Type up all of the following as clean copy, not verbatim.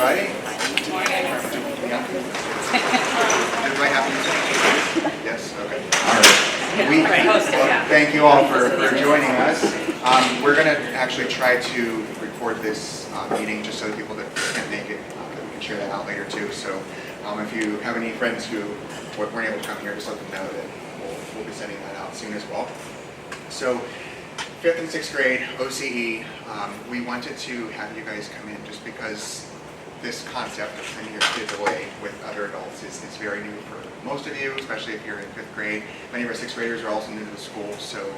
everybody. Yeah. Everybody happy? Yes? Okay. All right. Well, thank you all for joining us. We're going to actually try to record this meeting just so that people that can't make it, that we can share that out later too. So if you have any friends who weren't able to come here, just let them know that we'll be sending that out soon as well. So 5th and 6th grade, OCE, we wanted to have you guys come in just because this concept of sending your kids away with other adults is very new for most of you, especially if you're in 5th grade. Many of our 6th graders are also new to the school, so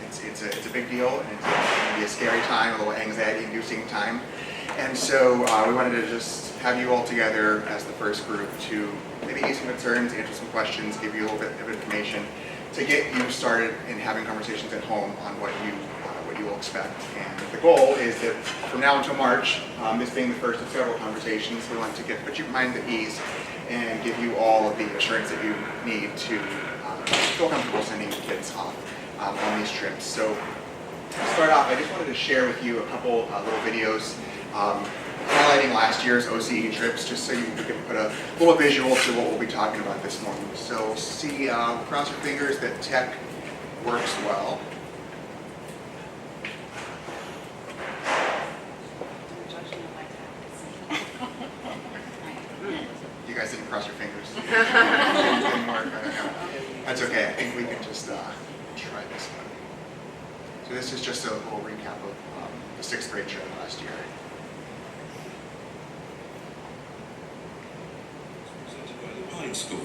it's a big deal, and it's going to be a scary time, a little anxiety-inducing time. And so we wanted to just have you all together as the first group to maybe ease some concerns, answer some questions, give you a little bit of information to get you started in having conversations at home on what you will expect. And the goal is that from now until March, this being the first of several conversations, we want to put your mind at ease and give you all of the assurance that you need to feel comfortable sending your kids off on these trips. So to start off, I just wanted to share with you a couple little videos highlighting last year's OCE trips, just so you can put a little visual to what we'll be talking about this morning. So see, cross your fingers that tech works well. You guys didn't cross your fingers. Didn't work, I don't know. That's okay, I think we can just try this one. So this is just a little recap of the 6th grade trip last year. School.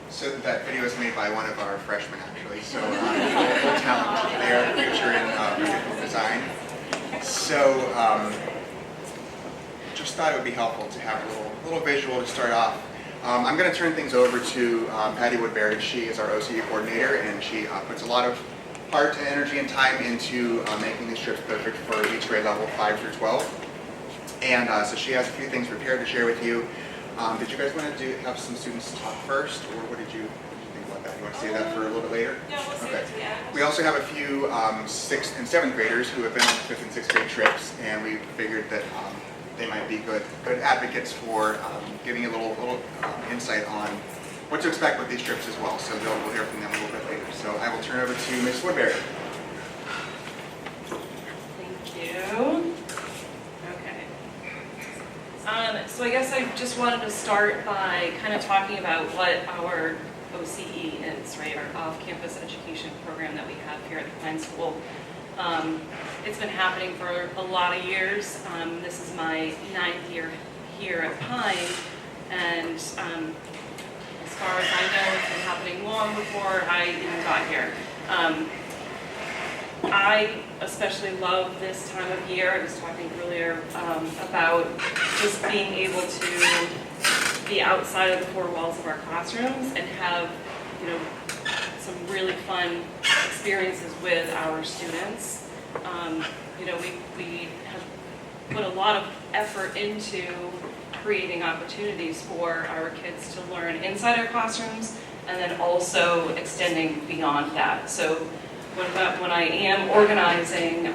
So that video is made by one of our freshmen, actually. So full talent. They are the future in design. So just thought it would be helpful to have a little visual to start off. I'm going to turn things over to Patty Woodbury. She is our OCE coordinator, and she puts a lot of heart and energy and time into making these trips perfect for each grade level, 5 through 12. And so she has a few things prepared to share with you. Did you guys want to have some students talk first, or what did you think about that? You want to say that for a little bit later? Yeah, we'll see it, yeah. We also have a few 6th and 7th graders who have been on 5th and 6th grade trips, and we figured that they might be good advocates for giving you a little insight on what to expect with these trips as well. So we'll hear from them a little bit later. So I will turn over to Ms. Woodbury. Thank you. So I guess I just wanted to start by kind of talking about what our OCE is, right? Our off-campus education program that we have here at the Pine School. It's been happening for a lot of years. This is my 9th year here at Pine, and as far as I know, it's been happening long before I even got here. I especially love this time of year. I was talking earlier about just being able to be outside of the 4 walls of our classrooms and have, some really fun experiences with our students. We have put a lot of effort into creating opportunities for our kids to learn inside our classrooms and then also extending beyond that. So when I am organizing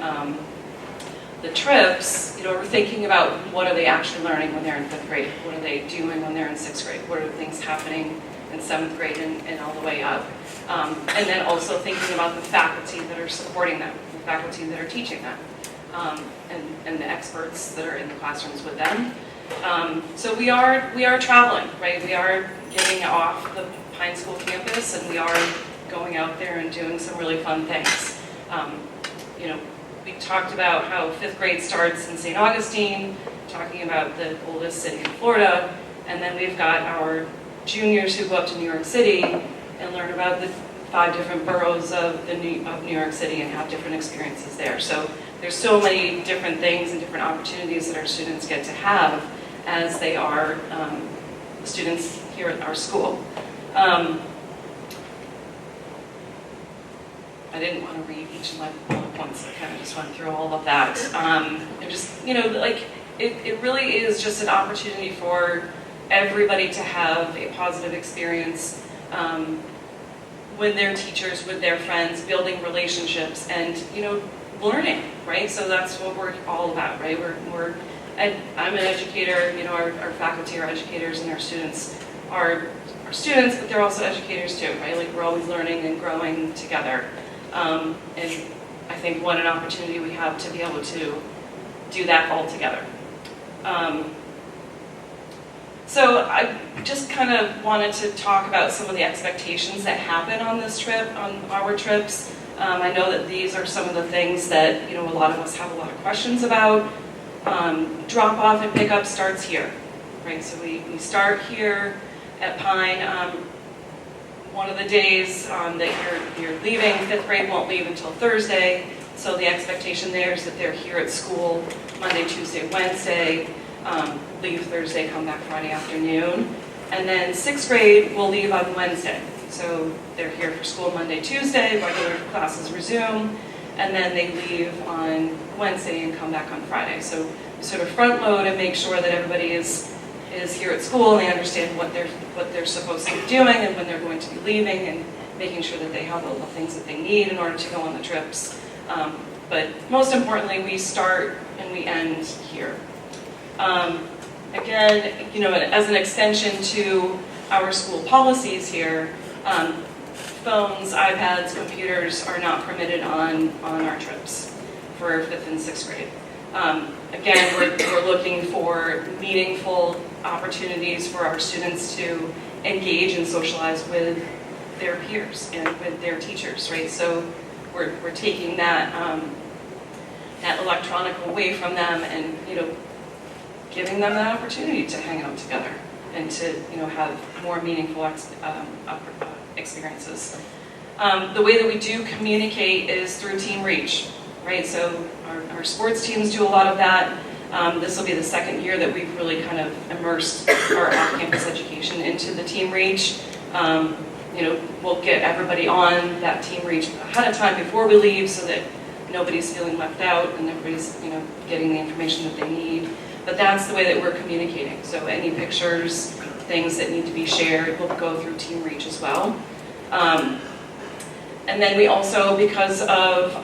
the trips, we're thinking about what are they actually learning when they're in 5th grade? What are they doing when they're in 6th grade? What are the things happening in 7th grade and all the way up? And then also thinking about the faculty that are supporting them, the faculty that are teaching them, and the experts that are in the classrooms with them. So we are traveling, right? We are getting off the Pine School campus, and we are going out there and doing some really fun things. You know, we talked about how 5th grade starts in St. Augustine, talking about the oldest city in Florida, and then we've got our juniors who go up to New York City and learn about the 5 different boroughs of New York City and have different experiences there. So there's so many different things and different opportunities that our students get to have as they are students here at our school. I didn't want to read each of my bullet points, I kind of just went through all of that. And just, you know, like, it really is just an opportunity for everybody to have a positive experience with their teachers, with their friends, building relationships, and, you know, learning, right? So that's what we're all about, right? I'm an educator, you know, our faculty are educators, and our students are students, but they're also educators too, right? Like, we're always learning and growing together. And I think what an opportunity we have to be able to do that all together. So I just kind of wanted to talk about some of the expectations that happen on this trip, on our trips. I know that these are some of the things that, you know, a lot of us have a lot of questions about. Drop off and pickup starts here, right? So we start here at Pine. One of the days that you're leaving, 5th grade won't leave until Thursday, so the expectation there is that they're here at school Monday, Tuesday, Wednesday, leave Thursday, come back Friday afternoon. And then 6th grade will leave on Wednesday. So they're here for school Monday, Tuesday, regular classes resume, and then they leave on Wednesday and come back on Friday. So we sort of front load and make sure that everybody is here at school and they understand what they're supposed to be doing and when they're going to be leaving, and making sure that they have all the things that they need in order to go on the trips. But most importantly, we start and we end here. Again, you know, as an extension to our school policies here, phones, iPads, computers are not permitted on our trips for 5th and 6th grade. Again, we're looking for meaningful opportunities for our students to engage and socialize with their peers and with their teachers, right? So we're taking that electronic away from them, and, you know, giving them that opportunity to hang out together and to, you know, have more meaningful experiences. The way that we do communicate is through Team Reach, right? So our sports teams do a lot of that. This will be the second year that we've really kind of immersed our off-campus education into the Team Reach. You know, we'll get everybody on that Team Reach ahead of time before we leave, so that nobody's feeling left out and everybody's, you know, getting the information that they need. But that's the way that we're communicating. So any pictures, things that need to be shared will go through Team Reach as well. And then we also, because of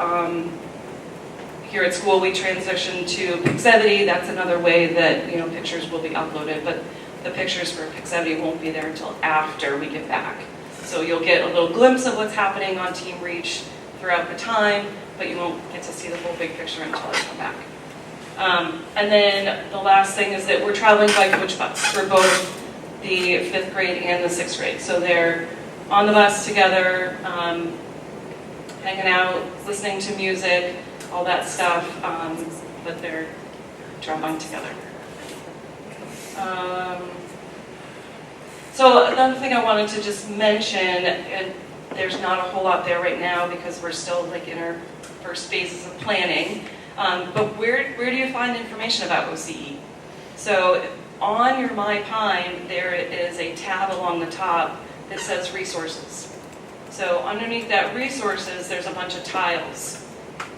here at school, we transitioned to Pixevity. That's another way that, you know, pictures will be uploaded, but the pictures for Pixevity won't be there until after we get back. So you'll get a little glimpse of what's happening on Team Reach throughout the time, but you won't get to see the whole big picture until I come back. And then the last thing is that we're traveling by coach bus for both the 5th grade and the 6th grade. So they're on the bus together, hanging out, listening to music, all that stuff, but they're traveling together. So another thing I wanted to just mention, and there's not a whole lot there right now because we're still like in our first phases of planning, but where do you find information about OCE? So on your My Pine, there is a tab along the top that says resources. So underneath that resources, there's a bunch of tiles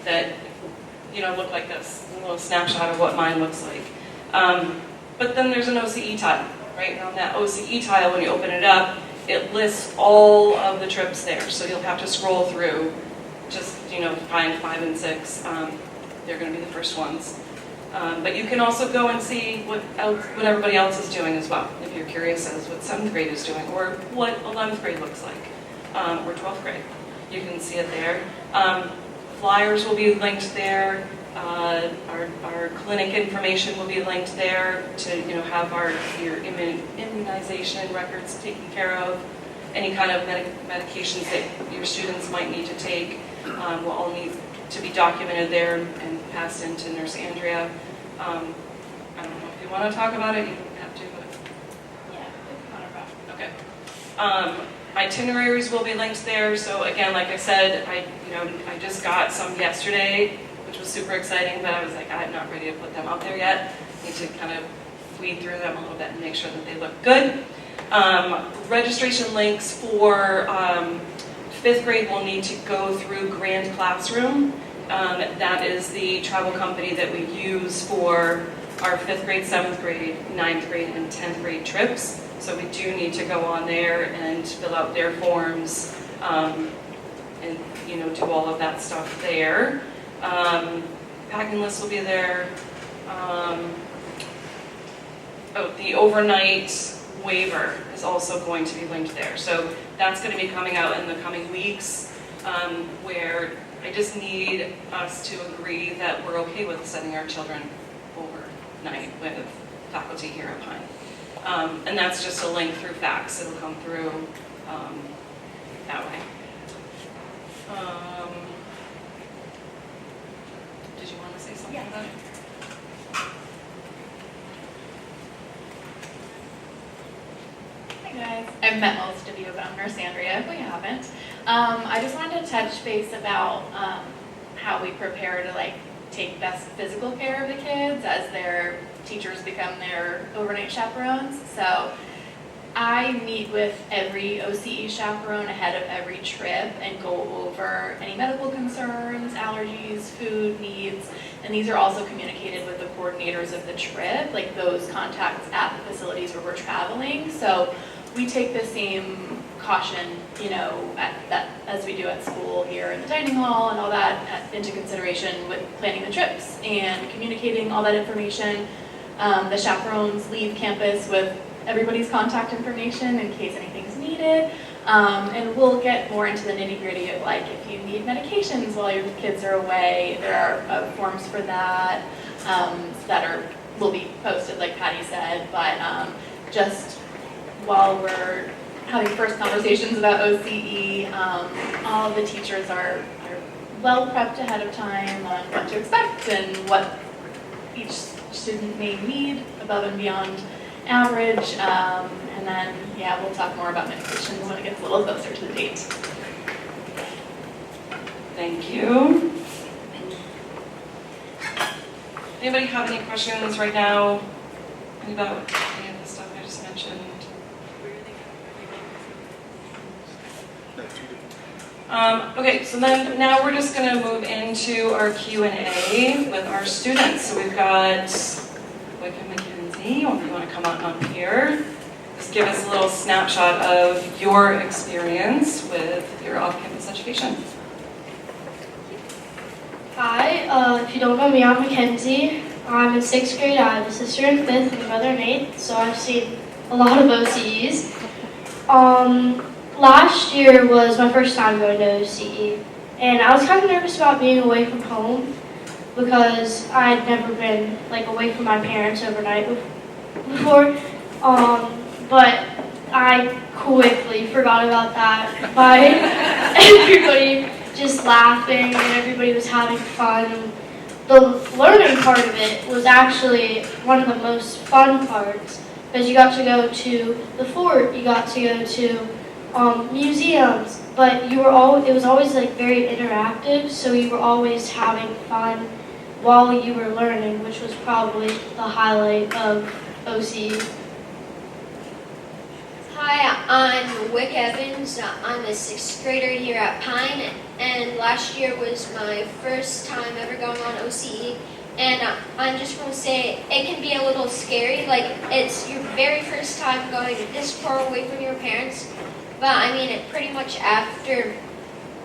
that, you know, look like this, a little snapshot of what mine looks like. But then there's an OCE tile, right? And on that OCE tile, when you open it up, it lists all of the trips there. So you'll have to scroll through, just, you know, find 5 and 6. They're going to be the first ones. But you can also go and see what everybody else is doing as well, if you're curious as what 7th grade is doing, or what 11th grade looks like, or 12th grade. You can see it there. Flyers will be linked there. Our clinic information will be linked there to, have your immunization records taken care of. Any kind of medications that your students might need to take will all need to be documented there and passed into Nurse Andrea. I don't know if you want to talk about it, you don't have to, but. Yeah, it's not a problem. Okay. Itineraries will be linked there. So again, like I said, I just got some yesterday, which was super exciting, but I was like, I'm not ready to put them out there yet. Need to kind of weed through them a little bit and make sure that they look good. Registration links for 5th grade will need to go through Grand Classroom. That is the travel company that we use for our 5th grade, 7th grade, 9th grade, and 10th grade trips. So we do need to go on there and fill out their forms and do all of that stuff there. Packing list will be there. The overnight waiver is also going to be linked there. So that's going to be coming out in the coming weeks, where I just need us to agree that we're okay with sending our children overnight with faculty here at Pine. And that's just a link through fax. It'll come through that way. Did you want to say something about it? Hi guys, I've met most of you, but I'm Nurse Andrea if we haven't. I just wanted to touch base about how we prepare to take best physical care of the kids as their teachers become their overnight chaperones. So I meet with every OCE chaperone ahead of every trip and go over any medical concerns, allergies, food needs, and these are also communicated with the coordinators of the trip, like those contacts at the facilities where we're traveling. So we take the same caution, as we do at school here in the dining hall and all that into consideration with planning the trips and communicating all that information. The chaperones leave campus with everybody's contact information in case anything's needed. And we'll get more into the nitty-gritty of if you need medications while your kids are away, there are forms for that will be posted like Patty said, but just while we're having first conversations about OCE, all of the teachers are well prepped ahead of time on what to expect and what each student may need above and beyond average. And then, we'll talk more about medications when it gets a little closer to the date. Thank you. Anybody have any questions right now about any of the stuff I just mentioned? Okay, so then now we're just going to move into our Q&A with our students. So we've got Wick and Mackenzie, if you want to come on here. Just give us a little snapshot of your experience with your off-campus education. Hi, if you don't know me, I'm Mackenzie. I'm in 6th grade. I have a sister in 5th and a brother in 8th, so I've seen a lot of OCEs. Last year was my first time going to OCE, and I was kind of nervous about being away from home because I'd never been away from my parents overnight before. But I quickly forgot about that by everybody just laughing and everybody was having fun. The learning part of it was actually one of the most fun parts because you got to go to the fort, you got to go to museums, but it was always very interactive, so you were always having fun while you were learning, which was probably the highlight of OCE. Hi, I'm Wick Evans. I'm a 6th grader here at Pine, and last year was my first time ever going on OCE. And I'm just going to say it can be a little scary, it's your very first time going this far away from your parents. But I mean, pretty much after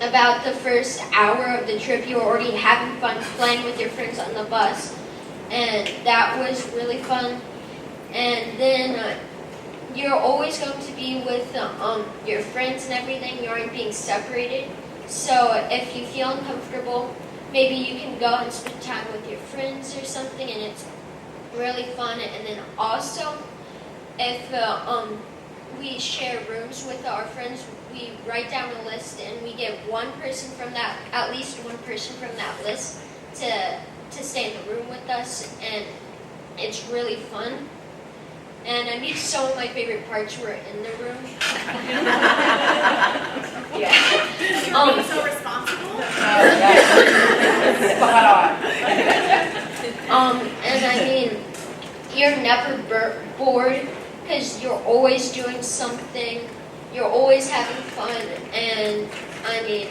about the first hour of the trip, you were already having fun playing with your friends on the bus, and that was really fun. And then you're always going to be with your friends and everything. You aren't being separated. So if you feel uncomfortable, maybe you can go and spend time with your friends or something, and it's really fun. And then also, if we share rooms with our friends, we write down a list, and we get at least one person from that list to stay in the room with us, and it's really fun. And I mean, some of my favorite parts were in the room. Yeah. So responsible. And I mean, you're never bored because you're always doing something. You're always having fun. And I mean,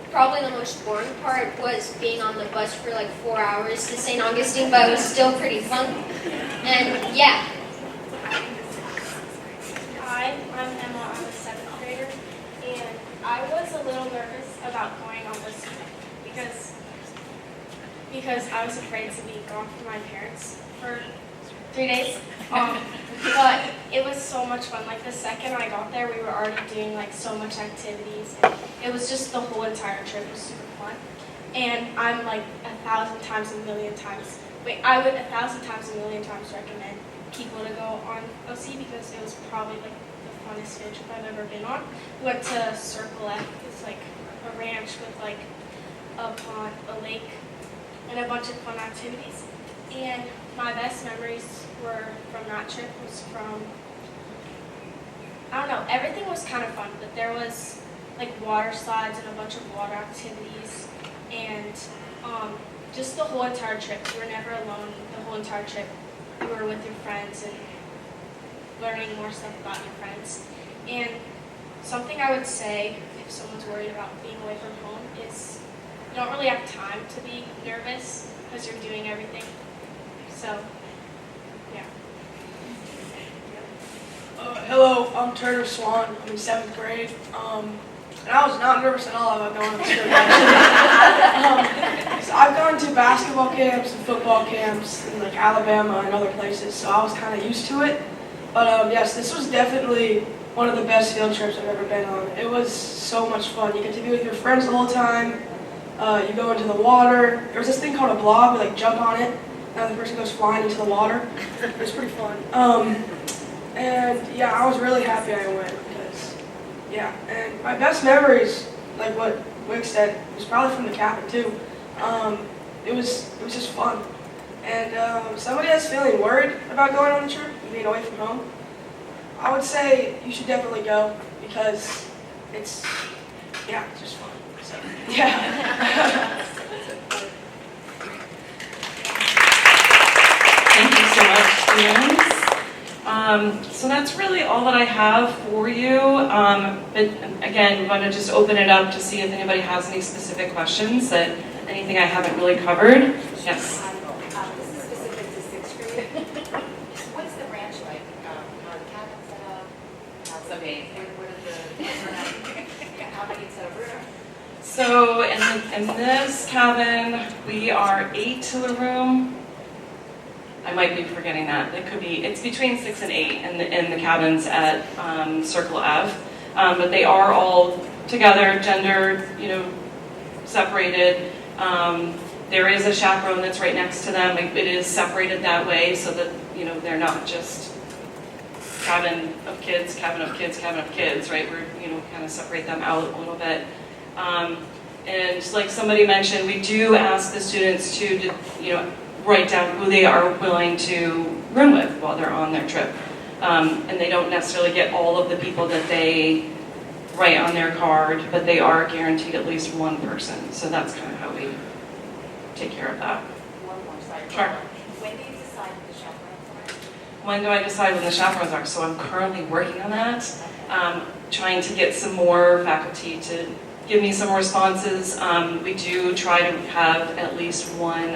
probably the most boring part was being on the bus for like 4 hours to St. Augustine, but it was still pretty fun. And yeah. Hi, I'm Emma. I'm a 7th grader, and I was a little nervous about going on this trip because I was afraid to be gone from my parents for 3 days. But it was so much fun. Like the second I got there, we were already doing like so much activities, and it was just the whole entire trip was super fun. And I'm like 1,000 times, a million times. I would 1,000 times, a million times recommend people to go on OCE because it was probably like the funnest field trip I've ever been on. We went to Circle F. It's like a ranch with like a pond, a lake, and a bunch of fun activities. And my best memories were from that trip was from, I don't know, everything was kind of fun, but there was like water slides and a bunch of water activities, and just the whole entire trip. You were never alone the whole entire trip. You were with your friends and learning more stuff about your friends. And something I would say if someone's worried about being away from home is you don't really have time to be nervous because you're doing everything. So, yeah. Hello, I'm Turner Swan. I'm in 7th grade. And I was not nervous at all about going on this trip. So I've gone to basketball camps and football camps in like Alabama and other places, so I was kind of used to it. But yes, this was definitely one of the best field trips I've ever been on. It was so much fun. You get to be with your friends the whole time. You go into the water. There was this thing called a blob. You like jump on it, and the person goes flying into the water. It was pretty fun. And yeah, I was really happy I went because, yeah. And my best memories, like what Wick said, was probably from the cabin too. It was just fun. And somebody that's feeling worried about going on the trip and being away from home, I would say you should definitely go because it's just fun. So, yeah. Thank you so much, students. So that's really all that I have for you. But again, we want to just open it up to see if anybody has any specific questions, that anything I haven't really covered. Yes. This is specific to 6th grade. What's the ranch like? How are the cabins set up? How's amazing. What are the, how many set up rooms? So in this cabin, we are 8 to a room. I might be forgetting that. It's between 6 and 8 in the cabins at Circle F. But they are all together, gender, separated. There is a chaperone that's right next to them. It is separated that way so that, they're not just cabin of kids, cabin of kids, cabin of kids, right? We're, kind of separate them out a little bit. And like somebody mentioned, we do ask the students to write down who they are willing to room with while they're on their trip. And they don't necessarily get all of the people that they write on their card, but they are guaranteed at least one person. So that's kind of how we take care of that. One more side. Sure. When do you decide what the chaperones are? When do I decide when the chaperones are? So I'm currently working on that, trying to get some more faculty to give me some responses. We do try to have at least one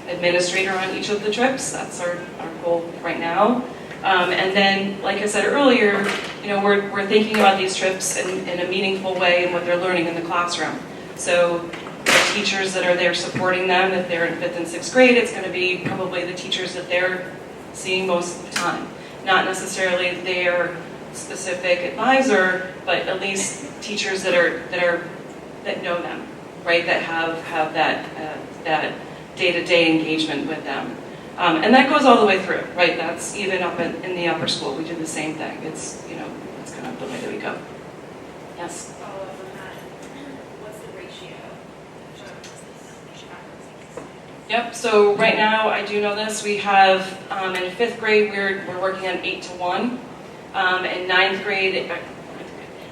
administrator on each of the trips. That's our goal right now. And then, like I said earlier, we're thinking about these trips in a meaningful way and what they're learning in the classroom. So the teachers that are there supporting them, if they're in 5th and 6th grade, it's going to be probably the teachers that they're seeing most of the time. Not necessarily their specific advisor, but at least teachers that know them, right, that have that day-to-day engagement with them. And that goes all the way through, right? That's even up in the upper school. We do the same thing. It's, it's kind of the way that we go. Yes? Follow up on that. What's the ratio? Yep, so right now, I do know this, we have, in 5th grade, we're working on 8 to 1. In 9th grade,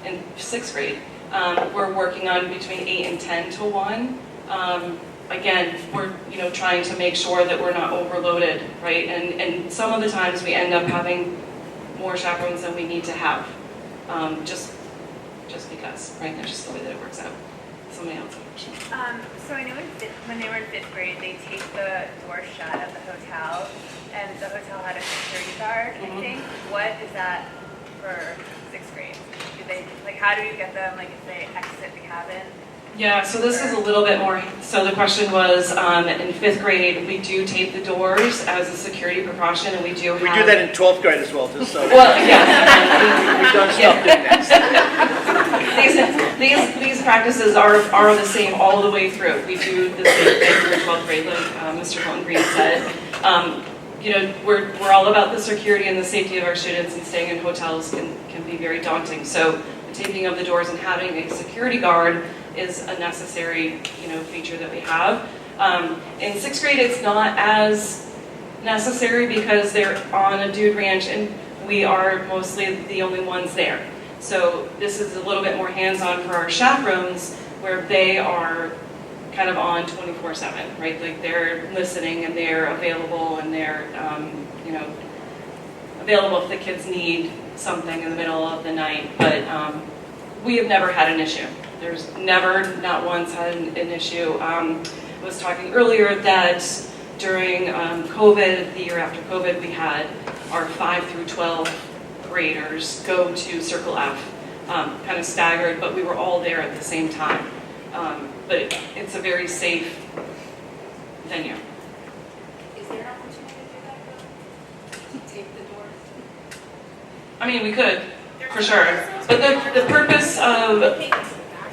in 6th grade, we're working on between 8 and 10 to 1. Again, we're trying to make sure that we're not overloaded, right? And some of the times we end up having more chaperones than we need to have, just because, right? That's just the way that it works out. Somebody else. So I know when they were in 5th grade, they taped the door shut at the hotel, and the hotel had a security guard, I think. What is that for 6th grade? Do they, how do you get them, if they exit the cabin? Yeah, so this is a little bit more, so the question was, in 5th grade, we do tape the doors as a security precaution, and we do have... We do that in 12th grade as well, just so. Well, yes. We don't stop doing that. These practices are the same all the way through. We do the same thing for 12th grade, like Mr. Colton Green said. We're all about the security and the safety of our students, and staying in hotels can be very daunting. So the taping of the doors and having a security guard is a necessary, feature that we have. In 6th grade, it's not as necessary because they're on a dude ranch and we are mostly the only ones there. So this is a little bit more hands-on for our chaperones, where they are kind of on 24/7, right? They're listening and they're available, and they're, available if the kids need something in the middle of the night. But we have never had an issue. There's never, not once, had an issue. I was talking earlier that during COVID, the year after COVID, we had our 5 through 12 graders go to Circle F, kind of staggered, but we were all there at the same time. But it's a very safe venue. Is there an opportunity to do that, though? To tape the doors? I mean, we could, for sure. But the purpose of...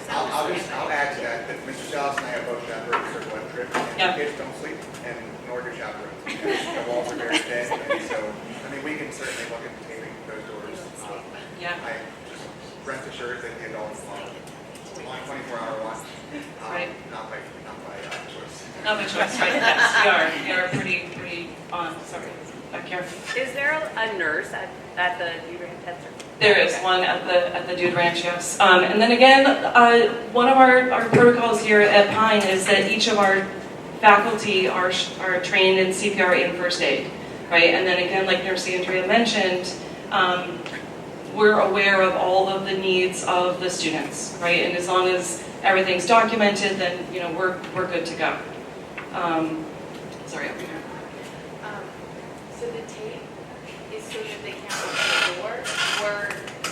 I'll add to that Mr. Salas and I have both chaperoned Circle F trips, and Yeah. kids don't sleep, and nor do chaperones, because the walls are very thin, and so, we can certainly look at taping those doors. Yeah. I just rest assured that the adults on 24-hour watch, Right. not by choice. Not by choice, right? Yes, we are pretty on. Sorry, back here. Is there a nurse at the test? There is one at the Dude Ranch, yes. And then again, one of our protocols here at Pine is that each of our faculty are trained in CPR and first aid, right? And then again, like Nurse Andrea mentioned, we're aware of all of the needs of the students, right? And as long as everything's documented, then we're good to go. Sorry, over here. So the tape is so that they can't open the door, or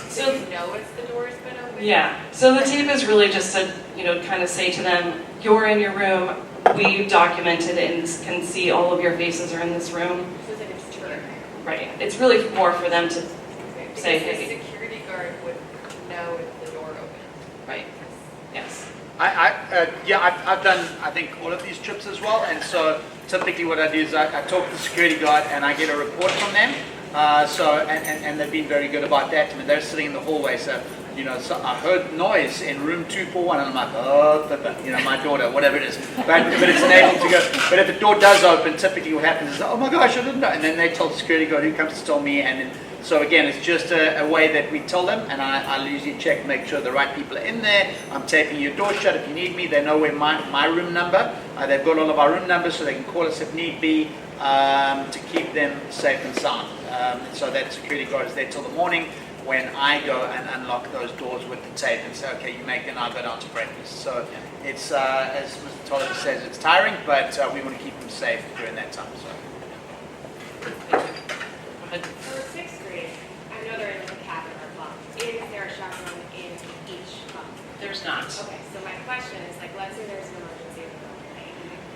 So- do you know it's the door's been opened? Yeah, so the tape is really just to, kind of say to them, you're in your room, we documented it and can see all of your faces are in this room. So that it's true. Right. It's really more for them to Because say, the hey, security guard would know if the door opened. right, yes. I've done, I think, all of these trips as well, and so typically what I do is I talk to the security guard and I get a report from them. And they've been very good about that. They're sitting in the hallway, so I heard noise in room 241, and I'm like, oh, my daughter, whatever it is. But it's enabled to go. But if the door does open, typically what happens is, oh my gosh, I didn't know. And then they tell the security guard who comes to tell me, and then, so again, it's just a way that we tell them, and I'll usually check, make sure the right people are in there. I'm taping your door shut if you need me. They know where my room number. They've got all of our room numbers, so they can call us if need be, to keep them safe and sound. So that security guard is there till the morning when I go and unlock those doors with the tape and say, okay, you make it, and I'll go down to breakfast. So it's, as Mr. Tolliver says, it's tiring, but we want to keep them safe during that time. So. For sixth grade, I know they're in the cabin or bunk. Is there a chaperone in each bunk? There's not. Okay, so my question is, let's say there's an emergency at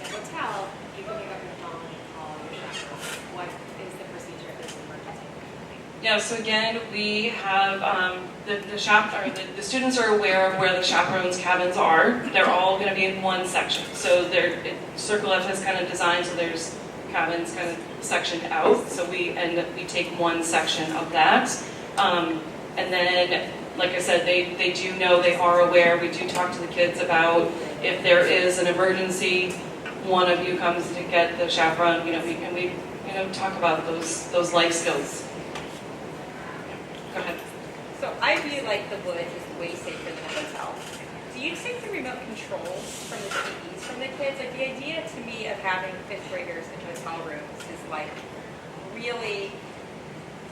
the hotel, you can pick up your phone and call your chaperone. What is the procedure if there's an emergency? Yeah, so again, we have, the students are aware of where the chaperones' cabins are. They're all gonna be in one section. So Circle F is kind of designed so there's cabins kind of sectioned out. So we take one section of that. And then, like I said, they do know, they are aware. We do talk to the kids about if there is an emergency, one of you comes to get the chaperone, we talk about those life skills. Go ahead. So I feel like the Wood is way safer than a hotel. Do you take the remote controls from the TVs from the kids? Like the idea to me of having fifth graders in hotel rooms is like really,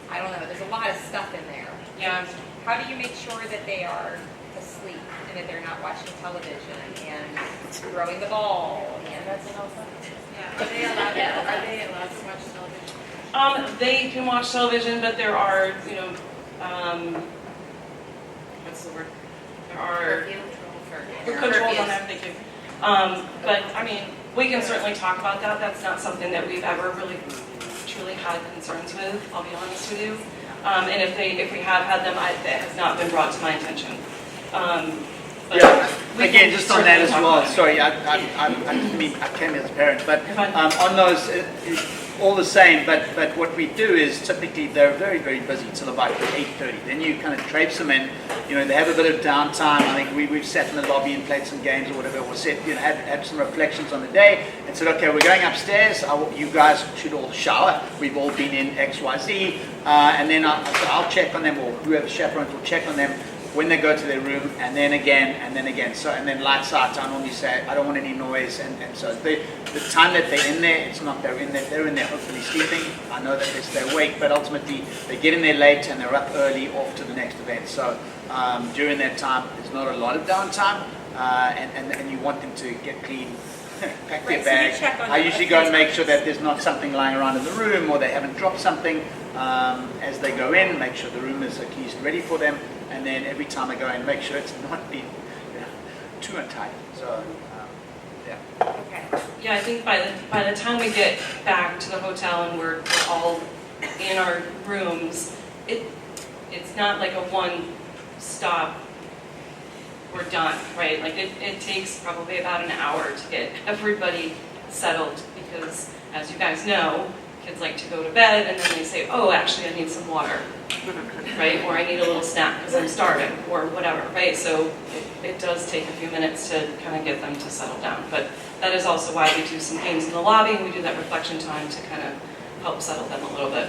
I don't know, there's a lot of stuff in there. Yeah. How do you make sure that they are asleep and that they're not watching television and throwing the ball? And that's also. Are they allowed to watch television? They can watch television, but there are, what's the word? There are controls on that, thank you. But I mean, we can certainly talk about that. That's not something that we've ever really truly had concerns with, I'll be honest with you. And if we have had them, it has not been brought to my attention. But Again, just on that as well, sorry, I came as a parent, but on those, all the same, but what we do is typically they're very, very busy till about 8:30. Then you kind of traipse them in, they have a bit of downtime. I think we've sat in the lobby and played some games or whatever, or had some reflections on the day and said, okay, we're going upstairs, you guys should all shower. We've all been in XYZ, and then I'll check on them, or whoever chaperones will check on them when they go to their room, and then again, and then again. So, and then lights out, I normally say, I don't want any noise, and so the time that they're in there, it's not they're in there hopefully sleeping. I know that they're awake, but ultimately they get in there late and they're up early off to the next event. So during that time, there's not a lot of downtime, and you want them to get clean, pack their bag. I usually go and make sure that there's not something lying around in the room, or they haven't dropped something as they go in, make sure the room is at least ready for them. And then every time I go in, make sure it's not been too untidy. So, yeah. Okay. Yeah, I think by the time we get back to the hotel and we're all in our rooms, it's not like a one stop, we're done, right? Like it takes probably about an hour to get everybody settled because, as you guys know, kids like to go to bed and then they say, oh, actually I need some water, right? Or I need a little snack because I'm starving or whatever, right? So it does take a few minutes to kind of get them to settle down. But that is also why we do some games in the lobby and we do that reflection time to kind of help settle them a little bit.